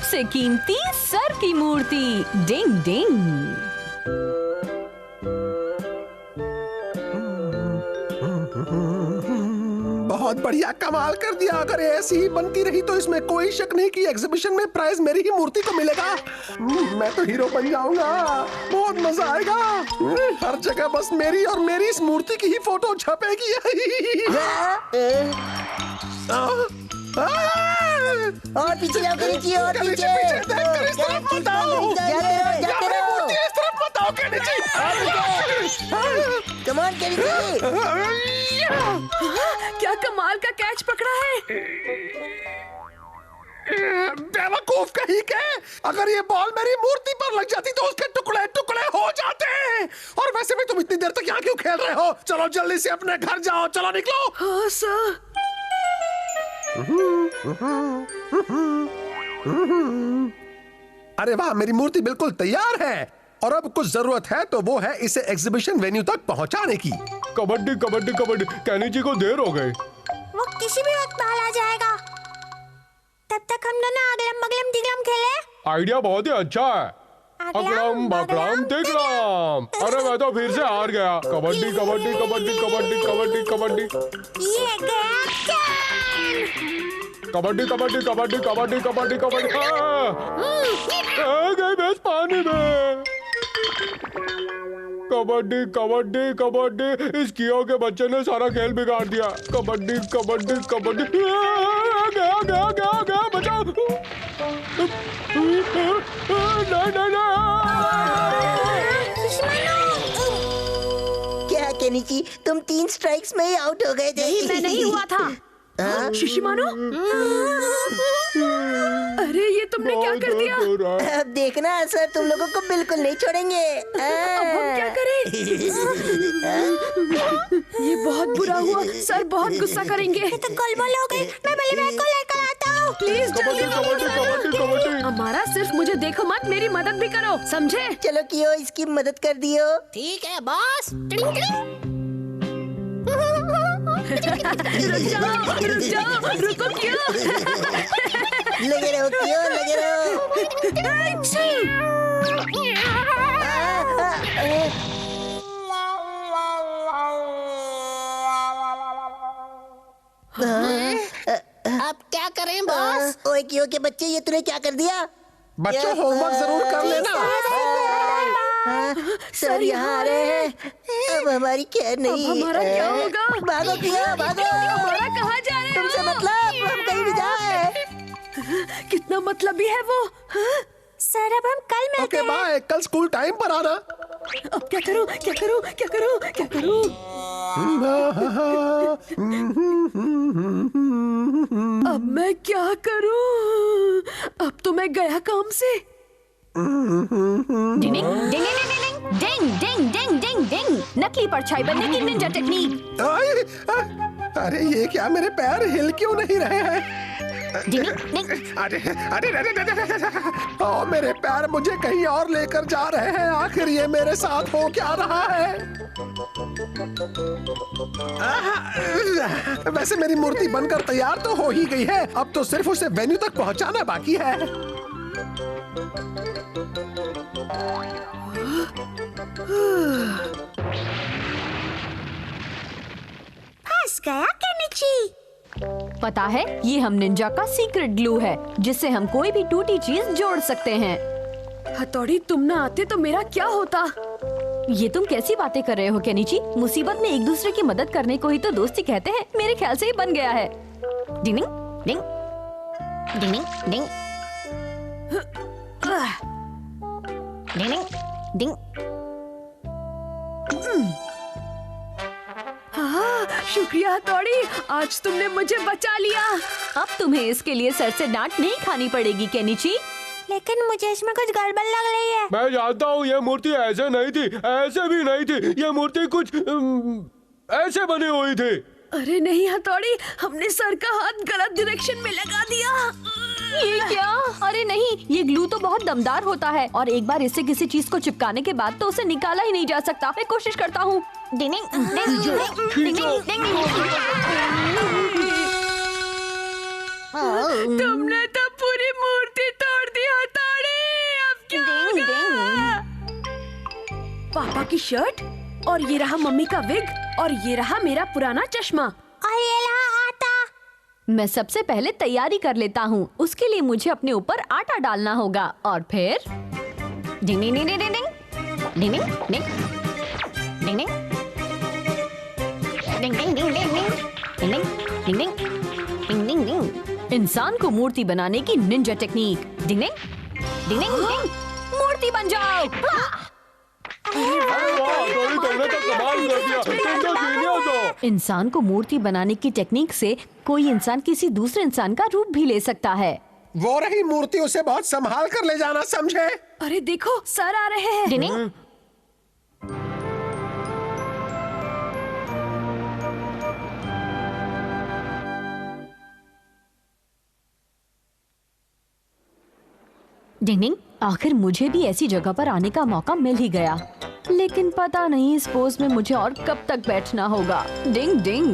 सबसे कीमती सर की मूर्ति। डिंग डिंग। बहुत बढ़िया, कमाल कर दिया। अगर ये ऐसी ही बनती रही तो इसमें कोई शक नहीं कि एग्जीबिशन में प्राइज मेरी ही मूर्ति को मिलेगा। मैं तो हीरो बन जाऊंगा, बहुत मजा आएगा। हर जगह बस मेरी और मेरी इस मूर्ति की ही फोटो छपेगी। और पीछे जाओ केनिची, और पीछे। देखकर इस तरफ मत आओ। जाते रहो। मूर्ति इस तरफ मत आओ केनिची। Come on Kenichi. क्या कमाल का कैच पकड़ा है। बेवकूफ कहीं के, अगर ये बॉल मेरी मूर्ति पर लग जाती तो उसके टुकड़े टुकड़े हो जाते। और वैसे भी तुम इतनी देर तक यहाँ क्यों खेल रहे हो? चलो जल्दी से अपने घर जाओ, चलो निकलो। हाँ सर। अरे वाह, मेरी मूर्ति बिल्कुल तैयार है और अब कुछ जरूरत है तो वो है इसे एग्जीबिशन वेन्यू तक पहुंचाने की। कबड्डी कबड्डी कबड्डी, केनिची को देर हो गई। वो किसी भी वक्त बाहर आ जाएगा। तब तक हम दोनों अगलम बगलम दिगलम खेले। आइडिया बहुत ही अच्छा है। अगड़म बगड़म तिगड़म। अरे मैं तो फिर से हार गया। कबड्डी कबड्डी कबड्डी कबड्डी कबड्डी कबड्डी। ये गया कैन। कबड्डी कबड्डी कबड्डी कबड्डी कबड्डी कबड्डी। गई भैंस पानी में। कबड्डी कबड्डी कबड्डी, इस कियो के बच्चे ने सारा खेल बिगाड़ दिया। कबड्डी कबड्डी कबड्डी। गया गया गया गया, बचाओ। नहीं। क्या केनिची, तुम 3 स्ट्राइक्स में ही आउट हो गए थे। नहीं, मैं नहीं हुआ था। शिशिमानो, अरे ये तुमने क्या कर दिया? अब देखना सर, तुम लोगों को बिल्कुल नहीं छोड़ेंगे। अब हम क्या करें? ये बहुत बुरा हुआ सर, बहुत गुस्सा करेंगे। ये तो गोलमाल हो गई। मैं बल्ले बैग को लेकर आता हूँ। प्लीज जल्दी कबड्डी कबड्डी कबड्डी। हमारा सिर्फ मुझे देखो मत, मेरी मदद भी करो, समझे? चलो कियो, इसकी मदद कर दियो। ठीक है बॉस। टिंग टिंग। रुक जाओ, रुको क्यों? लगे रहो कियो, लगे रहो। अब क्या करें बॉस? ओए कियो के बच्चे, ये तूने क्या कर दिया? बच्चों, होमवर्क जरूर कर लेना। सर यहाँ आ रहे हैं। अब हमारी खैर नहीं। अब हमारा क्या होगा? भागो कियो, भागो। हमारा कहाँ जा रहे हो? तुमसे मतलब, हम कहीं भी जाए। कितना मतलबी है वो। हाँ? सर अब हम कल मिलते ओके हैं। बाय, कल स्कूल टाइम पर आना। अब क्या करूं, क्या करूं, क्या करूं, क्या करूं? अब मैं क्या करूं? अब तो मैं गया काम से। डिंग डिंग डिंग डिंग डिंग डिंग डिंग डिंग, नकली परछाई बनने की निंजा टेक्निक। अरे ये क्या, मेरे पैर हिल क्यों नहीं रहे हैं? डिंग डिंग। अरे अरे ओ, मेरे पैर मुझे कहीं और लेकर जा रहे हैं। आखिर ये मेरे साथ हो क्या रहा है? वैसे मेरी मूर्ति बनकर तैयार तो हो ही गई है, अब तो सिर्फ उसे वेन्यू तक पहुंचाना बाकी है। फंस गया केनिची। पता है, ये हम निंजा का सीक्रेट ग्लू है, जिससे हम कोई भी टूटी चीज जोड़ सकते हैं। हथौड़ी, तुम ना आते तो मेरा क्या होता? ये तुम कैसी बातें कर रहे हो केनिची? मुसीबत में एक दूसरे की मदद करने को ही तो दोस्ती कहते हैं। मेरे ख्याल से ही बन गया है। डिंग डिंग डिंग डिंग डिंग डिंग डिंग। शुक्रिया हथौड़ी, आज तुमने मुझे बचा लिया। अब तुम्हें इसके लिए सर से डांट नहीं खानी पड़ेगी केनिची। लेकिन मुझे इसमें कुछ गड़बड़ लग रही है। मैं जानता हूँ, ये मूर्ति ऐसे नहीं थी, ऐसे भी नहीं थी। ये मूर्ति कुछ ऐसे बनी हुई थी। अरे नहीं हथौड़ी, हमने सर का हाथ गलत डायरेक्शन में लगा दिया। ये क्या? अरे नहीं, ये ग्लू तो बहुत दमदार होता है और एक बार इससे किसी चीज को चिपकाने के बाद तो उसे निकाला ही नहीं जा सकता। मैं कोशिश करता हूँ। तुमने तो पूरी मूर्ति तोड़ दी पापा की शर्ट और ये रहा मम्मी का विग और ये रहा मेरा पुराना चश्मा। और ये रहा आटा। मैं सबसे पहले तैयारी कर लेता हूँ। उसके लिए मुझे अपने ऊपर आटा डालना होगा और फिर डिंग डिंग डिंग डिंग डिंग डिंग डिंग डिंग डिंग डिंग डिंग डिंग डिंग डिंग डिंग डिंग डिंग डिंग डिंग। इंसान को मूर्ति बनाने की निंजा टेक्निक। डिंग डिंग डिंग डिंग डिंग। मूर्ति बन जाओ। अरे वाह, तुमने तो कमाल कर दिया। तुम तो जीनियस हो। इंसान को मूर्ति बनाने की टेक्निक से कोई इंसान किसी दूसरे इंसान का रूप भी ले सकता है। वो रही मूर्ति, उसे बहुत संभाल कर ले जाना, समझे? अरे देखो सर आ रहे हैं। डिनिंग। डिनिंग, आखिर मुझे भी ऐसी जगह पर आने का मौका मिल ही गया, लेकिन पता नहीं इस पोज में मुझे और कब तक बैठना होगा। डिंग डिंग।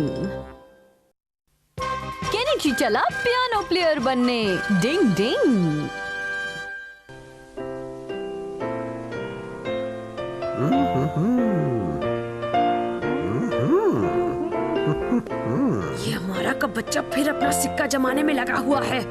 केनिची चला पियानो प्लेयर बनने। डिंग डिंग। ये हमारा का बच्चा फिर अपना सिक्का जमाने में लगा हुआ है।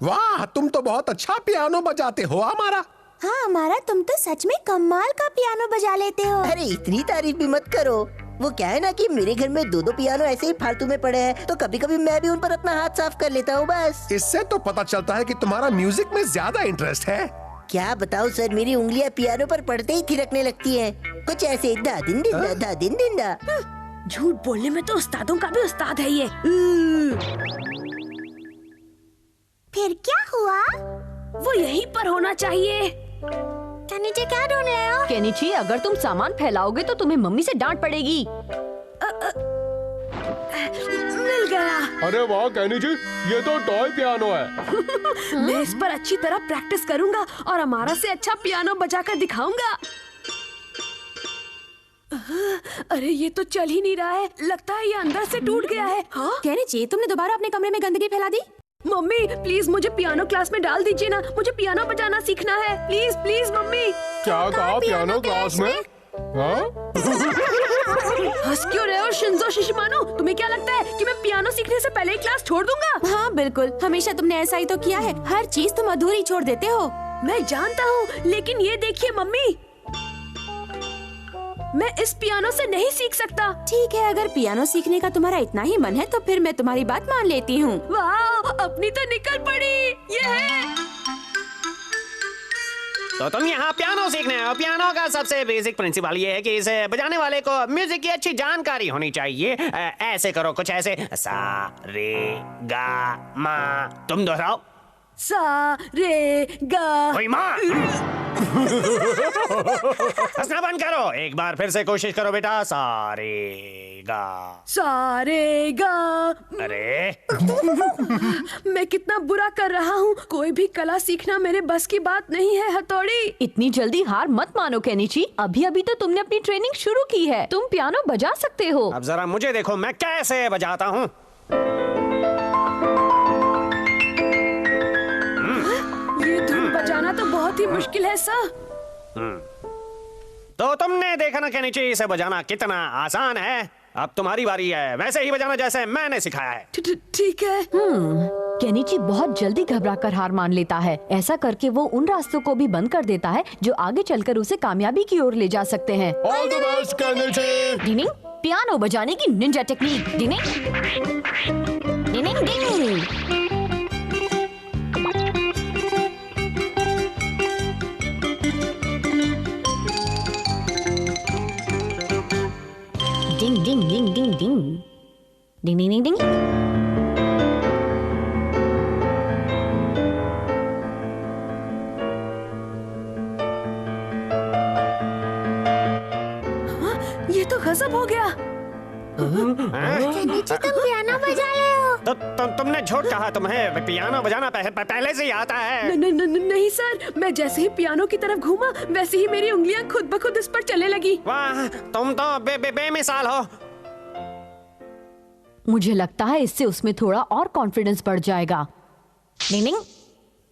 वाह, तुम तो बहुत अच्छा पियानो बजाते हो हमारा। हाँ हमारा, तुम तो सच में कमाल का पियानो बजा लेते हो। अरे इतनी तारीफ भी मत करो। वो क्या है ना कि मेरे घर में दो पियानो ऐसे ही फालतू में पड़े हैं, तो कभी कभी मैं भी उन पर अपना हाथ साफ कर लेता हूँ बस। इससे तो पता चलता है कि तुम्हारा म्यूजिक में ज्यादा इंटरेस्ट है। क्या बताऊँ सर, मेरी उंगलियाँ पियानो पर पड़ते ही थिरकने लगती हैं। कुछ ऐसे दा दिन दिन दा दिन दिन दा। झूठ बोलने में तो उस्तादों का भी उस्ताद है ये। फिर क्या हुआ? वो यहीं पर होना चाहिए। नीचे क्या ढूंढ रहे हो? केनिची, अगर तुम सामान फैलाओगे तो तुम्हें मम्मी से डांट पड़ेगी। मिल गया। अरे वाह केनिची, ये तो टॉय पियानो है। मैं इस पर अच्छी तरह प्रैक्टिस करूंगा और हमारा से अच्छा पियानो बजाकर दिखाऊंगा। अरे ये तो चल ही नहीं रहा है, लगता है ये अंदर से टूट गया है। हाँ? केनिची, तुमने दोबारा अपने कमरे में गंदगी फैला दी। मम्मी प्लीज मुझे पियानो क्लास में डाल दीजिए ना, मुझे पियानो बजाना सीखना है। Please please mummy. क्या कहा, पियानो क्लास में? हाँ? हंस क्यों रहे हो शिंजो शिशिमानो? तुम्हें क्या लगता है कि मैं पियानो सीखने से पहले ही क्लास छोड़ दूंगा? हाँ बिल्कुल, हमेशा तुमने ऐसा ही तो किया है। हर चीज तुम अधूरी छोड़ देते हो। मैं जानता हूँ, लेकिन ये देखिए मम्मी, मैं इस पियानो से नहीं सीख सकता। ठीक है, अगर पियानो सीखने का तुम्हारा इतना ही मन है तो फिर मैं तुम्हारी बात मान लेती हूँ। वाह, अपनी तो निकल पड़ी। ये है। तो तुम यहाँ पियानो सीखने आओ। पियानो का सबसे बेसिक प्रिंसिपल ये है कि इसे बजाने वाले को म्यूजिक की अच्छी जानकारी होनी चाहिए। ऐसे करो, कुछ ऐसे, सा रे गा मा। तुम दोहराओ। सा रे गा। ओए माँ, हंसना बंद करो। एक बार फिर से कोशिश करो बेटा। सा रे गा। सा रे गा। अरे मैं कितना बुरा कर रहा हूँ। कोई भी कला सीखना मेरे बस की बात नहीं है हथौड़ी। इतनी जल्दी हार मत मानो केनिची, अभी अभी तो तुमने अपनी ट्रेनिंग शुरू की है। तुम पियानो बजा सकते हो। अब जरा मुझे देखो मैं कैसे बजाता हूँ। ये धुन बजाना तो बहुत ही मुश्किल है सर। तो तुमने देखा ना केनिची, इसे बजाना कितना आसान है। अब तुम्हारी बारी है, वैसे ही बजाना जैसे मैंने सिखाया है। ठीक है। केनिची बहुत जल्दी घबराकर हार मान लेता है। ऐसा करके वो उन रास्तों को भी बंद कर देता है जो आगे चलकर उसे कामयाबी की ओर ले जा सकते हैं। All the best Kenichi. डिनिंग, पियानो बजाने की निंजा टेक्निक। डिनिंग डिनिंग डिनिंग। Ding ding ding ding ding. Ding ding ding ding. हाँ, ये तो गजब हो गया। नीचे तुम पियानो बजा रहे हो। तो तुमने झूठ कहा। तुम्हें पियानो बजाना पहले से ही आता है। नहीं सर, मैं जैसे ही पियानो की तरफ घूमा वैसे ही मेरी उंगलियां खुद ब खुद इस पर चलने लगी। वाह, तुम तो बेमिसाल हो। मुझे लगता है इससे उसमें थोड़ा और कॉन्फिडेंस बढ़ जाएगा। डिंग डिंग।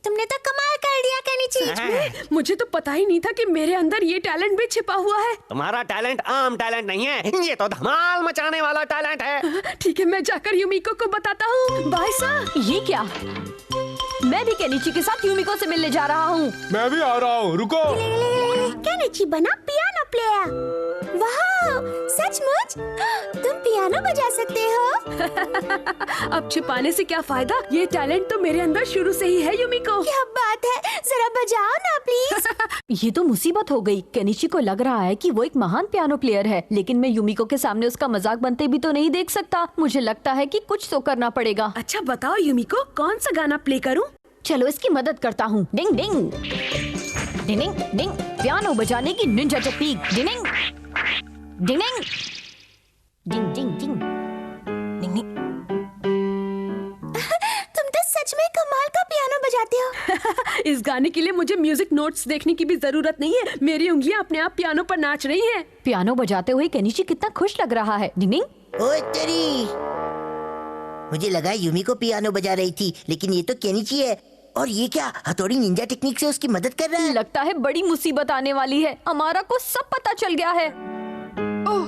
तुमने तो कमाल कर दिया केनिची। सच में? मुझे तो पता ही नहीं था कि मेरे अंदर ये टैलेंट भी छिपा हुआ है। तुम्हारा टैलेंट आम टैलेंट नहीं है, ये तो धमाल मचाने वाला टैलेंट है। ठीक है, मैं जाकर यूमिको को बताता हूँ। Bye sir. ये क्या? मैं भी केनिची के साथ यूमिको से मिलने जा रहा हूँ। मैं भी आ रहा हूँ, रुको। केनिची बना पियानो प्लेयर। वाह, सचमुच तुम पियानो बजा सकते हो? अब छिपाने से क्या फायदा? ये टैलेंट तो मेरे अंदर शुरू से ही है यूमिको। क्या बात है, जरा बजाओ ना प्लीज। ये तो मुसीबत हो गई। केनिची को लग रहा है कि वो एक महान पियानो प्लेयर है, लेकिन मैं यूमिको के सामने उसका मजाक बनते भी तो नहीं देख सकता। मुझे लगता है कि कुछ तो करना पड़ेगा। अच्छा बताओ यूमिको, कौन सा गाना प्ले करूं? चलो इसकी मदद करता हूँ। डिंग डिंग डिंग डिंग डिंग, पियानो बजाने की निंजा टेक्निक। डिंग डिंग डिंग डिंग डिंग डिंग डिंग डिंग। तुम तो सच में कमाल का पियानो बजाते हो। इस गाने के लिए मुझे म्यूजिक नोट्स देखने की भी जरूरत नहीं है। मेरी उंगलियां अपने आप पियानो पर नाच रही हैं। पियानो बजाते हुए केनिची कितना खुश लग रहा है। डिंग डिंग। ओए तेरी, मुझे लगा यूमिको पियानो बजा रही थी, लेकिन ये तो केनिची है। और ये क्या, हथौड़ी निंजा टेक्निक से उसकी मदद कर रहा है? लगता है बड़ी मुसीबत आने वाली है। अमारा को सब पता चल गया है। ओह,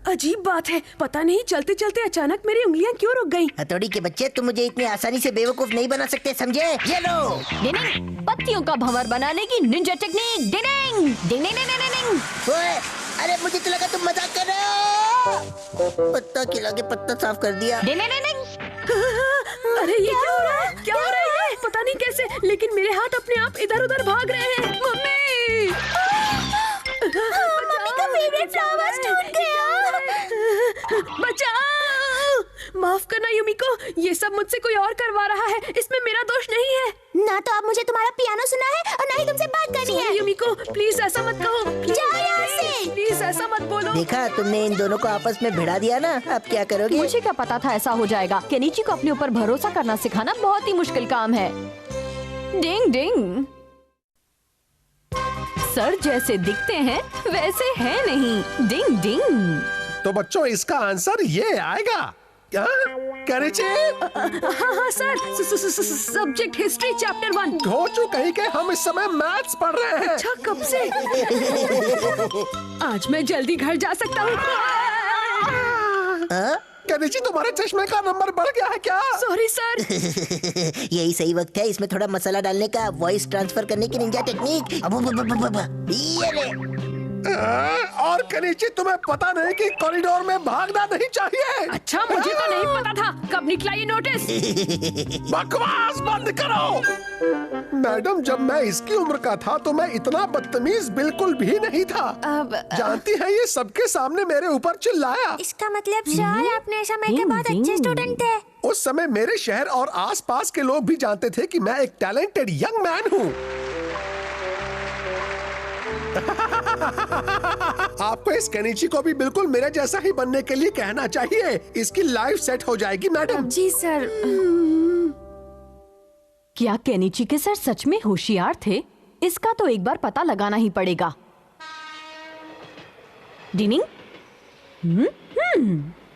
अजीब बात है। पता नहीं चलते चलते अचानक मेरी उंगलियां क्यों रुक गईं। हथौड़ी के बच्चे, तुम मुझे इतनी आसानी से बेवकूफ नहीं बना सकते, समझे? ये लो। डिंग, पत्तियों का भंवर बनाने की निंजा टेक्निक। डिंग डिंग डिंग डिंग डिंग डिंग। ओए, अरे मुझे तो लगा तुम मजाक कर रहे हो। पत्ता खिला के पत्ता साफ कर दिया। डिंग डिंग डिंग। अरे ये क्या हो रहा है? क्या हो रहा है ये? पता नहीं कैसे, लेकिन मेरे हाथ अपने आप इधर उधर भाग रहे हैं। मम्मी, मम्मी का फेवरेट फ्लावर टूट गया। बचाओ! माफ करना यूमिको, ये सब मुझसे कोई और करवा रहा है। इसमें मेरा दोष नहीं है। ना तो अब मुझे तुम्हारा पियानो सुना है और ना ही तुमसे बात करनी है। यूमिको, प्लीज ऐसा मत कहो। जाओ यहाँ से। प्लीज ऐसा मत बोलो। देखा, तुमने इन दोनों को आपस में भिड़ा दिया ना। अब क्या करोगे? मुझे क्या पता था ऐसा हो जाएगा। केनिची को अपने ऊपर भरोसा करना सिखाना बहुत ही मुश्किल काम है। डिंग डिंग। सर जैसे दिखते हैं वैसे है नहीं। डिंग डिंग। तो बच्चों, इसका आंसर ये आएगा क्या? केनिची, हाँ सर, सब्जेक्ट हिस्ट्री चैप्टर 1। घोचू कहीं के, हम इस समय मैथ्स पढ़ रहे हैं। अच्छा, कब से? आज मैं जल्दी घर जा सकता हूँ। केनिची, तुम्हारे चश्मे का नंबर बढ़ गया है क्या? Sorry sir. यही सही वक्त है इसमें थोड़ा मसाला डालने का, वॉइस ट्रांसफर करने की निंजा टेक्निक। ये ले। और केनिची, तुम्हें पता नहीं कि कॉरिडोर में भागना नहीं चाहिए? अच्छा, मुझे तो नहीं पता था। कब निकला ये नोटिस? बकवास बंद करो। मैडम, जब मैं इसकी उम्र का था तो मैं इतना बदतमीज बिल्कुल भी नहीं था। जानती हैं, ये सबके सामने मेरे ऊपर चिल्लाया। इसका मतलब सर, अपने समय के बहुत अच्छे स्टूडेंट थे। उस समय मेरे शहर और आसपास के लोग भी जानते थे कि मैं एक टैलेंटेड यंग मैन हूँ। आपको इस केनिची को भी बिल्कुल मेरे जैसा ही बनने के लिए कहना चाहिए। इसकी लाइफ सेट हो जाएगी मैडम। जी सर। क्या केनिची के सर सच में होशियार थे? इसका तो एक बार पता लगाना ही पड़ेगा। डिनिंग।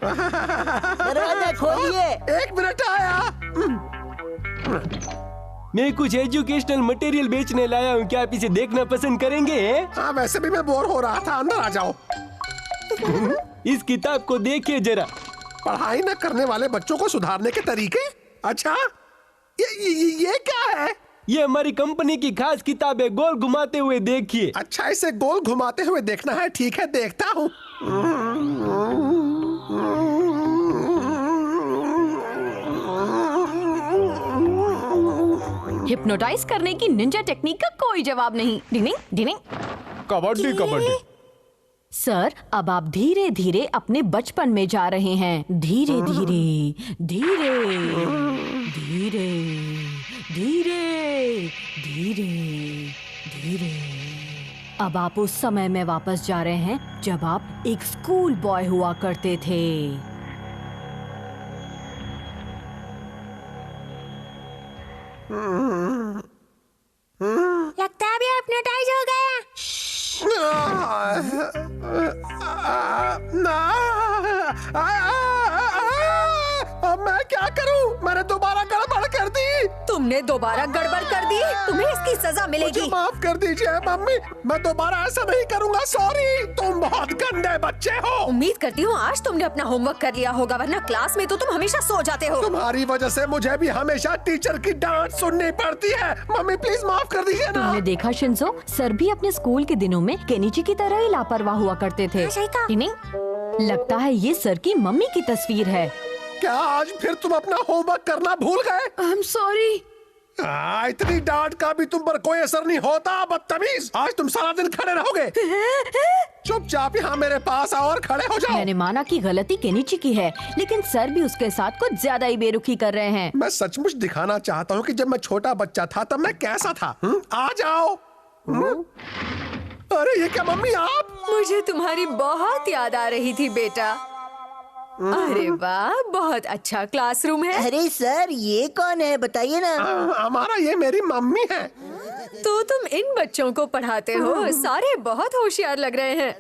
दरवाजा खोलिए। एक मिनट आया। मैं कुछ एजुकेशनल मटेरियल बेचने लाया हूँ, क्या आप इसे देखना पसंद करेंगे? हाँ, वैसे भी मैं बोर हो रहा था। अंदर आ जाओ। इस किताब को देखिए जरा। पढ़ाई न करने वाले बच्चों को सुधारने के तरीके। अच्छा, ये क्या है? ये हमारी कंपनी की खास किताब है, गोल घुमाते हुए देखिए। अच्छा, इसे गोल घुमाते हुए देखना है। ठीक है, देखता हूँ। हिप्नोटाइज करने की निंजा टेक्निक का कोई जवाब नहीं। डिनिंग डिनिंग। कबड्डी कबड्डी। सर, अब आप धीरे धीरे अपने बचपन में जा रहे हैं। धीरे धीरे धीरे धीरे धीरे धीरे धीरे। अब आप उस समय में वापस जा रहे हैं जब आप एक स्कूल बॉय हुआ करते थे। लगता है अभी हिप्नोटाइज हो गया। अब मैं क्या करूं? मैंने दोबारा गड़बड़ कर दी। तुमने तुमने दोबारा गड़बड़ कर दी, तुम्हें इसकी सजा मिलेगी। मुझे माफ कर दीजिए मम्मी, मैं दोबारा ऐसा नहीं करूंगा। सॉरी, तुम बहुत गंदे बच्चे हो। उम्मीद करती हूँ आज तुमने अपना होमवर्क कर लिया होगा, वरना क्लास में तो तुम हमेशा सो जाते हो। तुम्हारी वजह से मुझे भी हमेशा टीचर की डांट सुननी पड़ती है। मम्मी प्लीज माफ कर दीजिए ना। तुमने देखा शिंजो, सर भी अपने स्कूल के दिनों में केनिची की तरह ही लापरवाह हुआ करते थे। सही कहा। टिनिंग, लगता है ये सर की मम्मी की तस्वीर है। क्या आज फिर तुम अपना होमवर्क करना भूल गए? I am sorry. इतनी डांट का भी तुम पर कोई असर नहीं होता, बदतमीज। आज तुम सारा दिन खड़े रहोगे। चुपचाप यहाँ मेरे पास आओ और खड़े हो जाओ। मैंने माना कि गलती केनिची की है, लेकिन सर भी उसके साथ कुछ ज्यादा ही बेरुखी कर रहे हैं। मैं सचमुच दिखाना चाहता हूँ कि जब मैं छोटा बच्चा था तब मैं कैसा था। आ जाओ। अरे ये क्या मम्मी आप? मुझे तुम्हारी बहुत याद आ रही थी बेटा। अरे वाह, बहुत अच्छा क्लासरूम है। अरे सर, ये कौन है बताइए ना। हमारा ये मेरी मम्मी है। तो तुम इन बच्चों को पढ़ाते हो, सारे बहुत होशियार लग रहे हैं।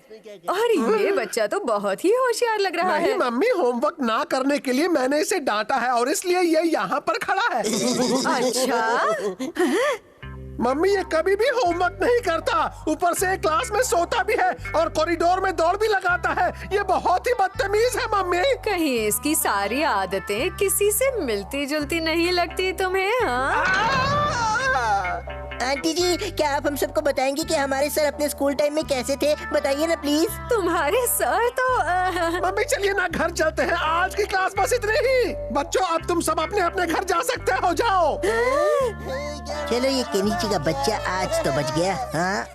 और ये बच्चा तो बहुत ही होशियार लग रहा नहीं है। मम्मी, होमवर्क ना करने के लिए मैंने इसे डांटा है और इसलिए ये यहाँ पर खड़ा है। अच्छा, मम्मी ये कभी भी होमवर्क नहीं करता, ऊपर से क्लास में सोता भी है और कॉरिडोर में दौड़ भी लगाता है। ये बहुत ही बदतमीज है मम्मी। कहीं इसकी सारी आदतें किसी से मिलती जुलती नहीं लगती तुम्हें? हाँ, आंटी जी, क्या आप हम सबको बताएंगे कि हमारे सर अपने स्कूल टाइम में कैसे थे? बताइए ना प्लीज। तुम्हारे सर तो मम्मी चलिए ना घर चलते हैं, आज की क्लास बस इतनी ही। बच्चों अब तुम सब अपने अपने घर जा सकते हो, जाओ। चलो, ये केनिची का बच्चा आज तो बच गया। हाँ,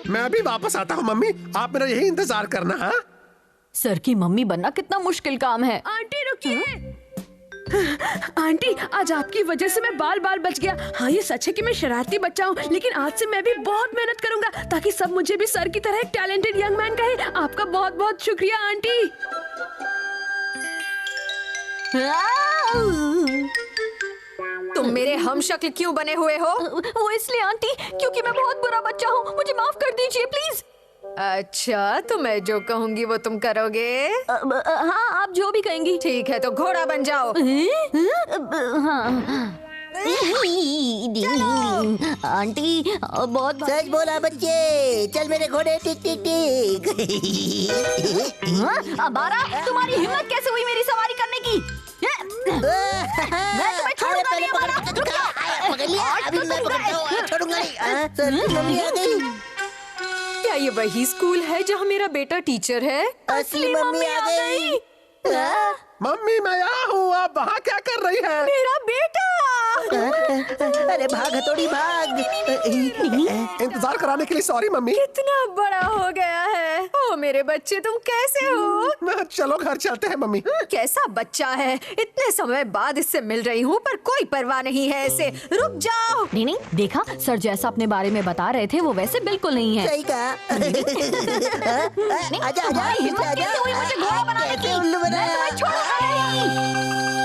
मैं अभी वापस आता हूँ मम्मी, आप मेरा यही इंतजार करना। हाँ सर की मम्मी बनना कितना मुश्किल काम है। आंटी रुकिए। आंटी, आज आपकी वजह से मैं बाल बाल बच गया। हाँ ये सच है कि मैं शरारती बच्चा हूँ, लेकिन आज से मैं भी बहुत मेहनत करूंगा ताकि सब मुझे भी सर की तरह एक टैलेंटेड यंग मैन कहे। आपका बहुत बहुत शुक्रिया आंटी। तुम मेरे हमशक्ल क्यों बने हुए हो? वो इसलिए आंटी, क्योंकि मैं बहुत बुरा बच्चा हूँ। मुझे माफ कर दीजिए प्लीज। अच्छा, तो मैं जो कहूँगी वो तुम करोगे? हाँ, आप जो भी कहेंगी। ठीक है, तो घोड़ा बन जाओ। आंटी बहुत सच बोला बच्चे। चल मेरे घोड़े, टिक टिक टिक। अबारा, तुम्हारी हिम्मत कैसे हुई मेरी सवारी करने की? मैं तुम्हें छोड़ूंगा नहीं अबारा। पकड़ लिया, अभी मैं पकड़ता हूँ, छोड़ूंगा नहीं। सर की मम्मी आ गई। क्या ये वही स्कूल है जहाँ मेरा बेटा टीचर है? असली मम्मी आ गई। मम्मी मैं यहाँ हूँ, आप वहाँ क्या कर रही है? मेरा बेटा! अरे भाग हथौड़ी भाग। इंतजार कराने के लिए सॉरी मम्मी। कितना बड़ा हो गया है। ओ मेरे बच्चे, तुम कैसे हो? चलो घर चलते हैं मम्मी। कैसा बच्चा है, इतने समय बाद इससे मिल रही हूँ पर कोई परवाह नहीं है इसे। रुक जाओ। नहीं, देखा, सर जैसा अपने बारे में बता रहे थे वो वैसे बिल्कुल नहीं है। सही कहा। आजा आजा, हिम्मत कैसे हुई मुझे घोड़ा बनाने की? कैसे उल्लू बनाया? मैं तुम्हें छोड़ूंगा नहीं।